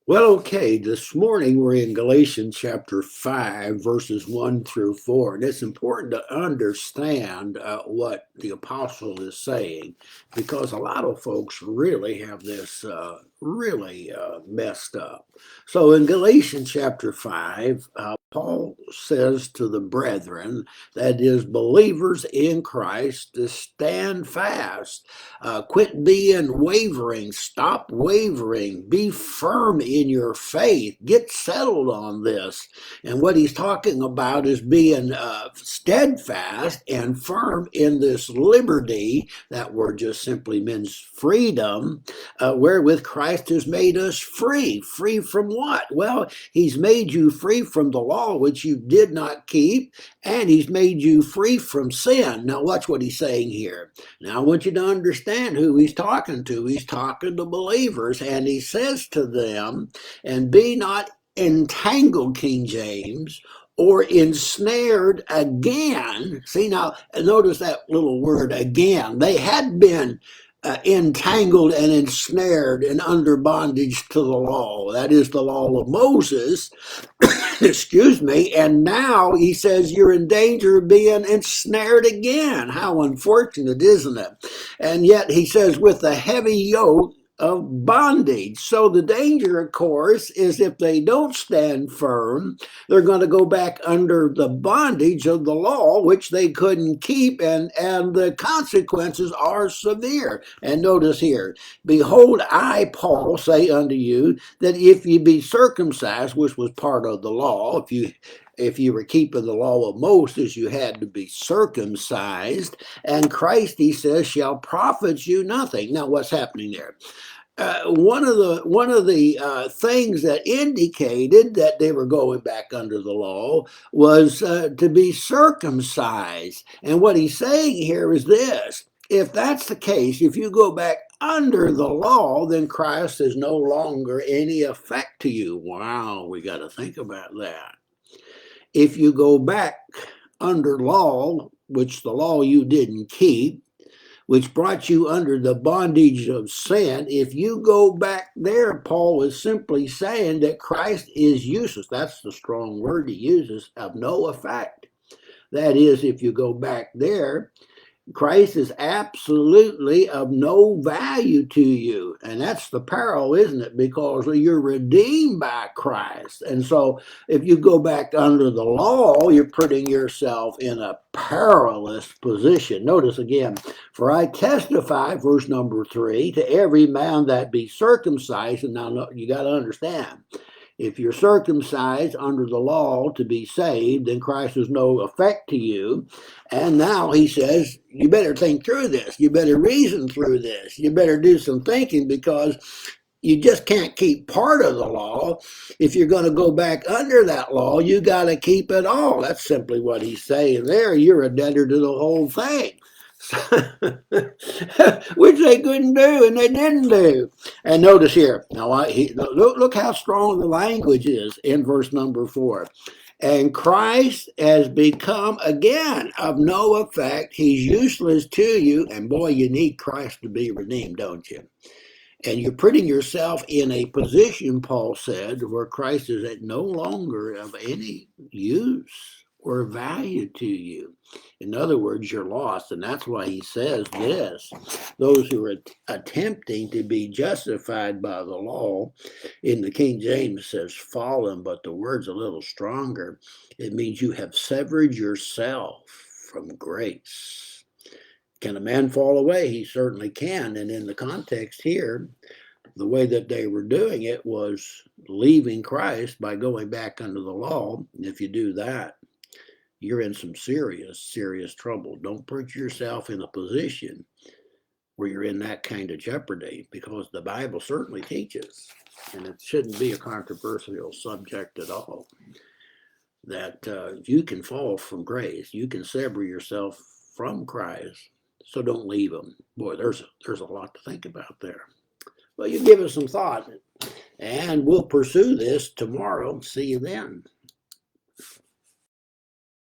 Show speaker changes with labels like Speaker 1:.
Speaker 1: Well, okay, this morning we're in Galatians chapter 5, verses 1 through 4. And it's important to understand what the apostle is saying because a lot of folks really have this messed up. So in Galatians chapter 5, Paul says to the brethren, that is, believers in Christ, to stand fast. Quit being wavering. Stop wavering. Be firm in your faith. Get settled on this. And what he's talking about is being steadfast and firm in this liberty. That word just simply means freedom, wherewith Christ has made us free. Free from what? Well, he's made you free from the law, which you did not keep, and he's made you free from sin. Now, watch what he's saying here. Now, I want you to understand who he's talking to. He's talking to believers, and he says to them, and be not entangled, King James, or ensnared again. See, now, notice that little word again. They had been entangled and ensnared and under bondage to the law. That is the law of Moses. Excuse me. And now he says you're in danger of being ensnared again. How unfortunate, isn't it? And yet he says with a heavy yoke of bondage. So the danger, of course, is if they don't stand firm, they're going to go back under the bondage of the law, which they couldn't keep, and the consequences are severe. And notice here, behold, I, Paul, say unto you, that if ye be circumcised, which was part of the law, if you were keeping the law of Moses, you had to be circumcised, and Christ, he says, shall profit you nothing. Now, what's happening there? One of the things that indicated that they were going back under the law was to be circumcised. And what he's saying here is this: if that's the case, if you go back under the law, then Christ is no longer any effect to you. Wow, we got to think about that. If you go back under law, which the law you didn't keep, which brought you under the bondage of sin, if you go back there, Paul is simply saying that Christ is useless. That's the strong word he uses, of no effect. That is, if you go back there, Christ is absolutely of no value to you. And that's the peril, isn't it? Because you're redeemed by Christ. And so if you go back under the law, you're putting yourself in a perilous position. Notice again, for I testify, verse number 3, to every man that be circumcised. And now you got to understand, if you're circumcised under the law to be saved, then Christ is no effect to you. And now he says, you better think through this. You better reason through this. You better do some thinking, because you just can't keep part of the law. If you're going to go back under that law, you got to keep it all. That's simply what he's saying there. You're a debtor to the whole thing. Which they couldn't do, and they didn't do. And notice here, now look how strong the language is in verse number 4. And Christ has become again of no effect. He's useless to you. And boy, you need Christ to be redeemed, don't you? And you're putting yourself in a position, Paul said, where Christ is no longer of any use or value to you. In other words, you're lost. And that's why he says this: those who are attempting to be justified by the law, in the King James says fallen, but the word's a little stronger. It means you have severed yourself from grace. Can a man fall away? He certainly can. And in the context here, the way that they were doing it was leaving Christ by going back under the law. And if you do that, you're in some serious trouble. Don't put yourself in a position where you're in that kind of jeopardy, because the Bible certainly teaches, and it shouldn't be a controversial subject at all, that you can fall from grace. You can sever yourself from Christ. So don't leave him. Boy, there's a lot to think about there. Well, you give it some thought, and we'll pursue this tomorrow. See you then.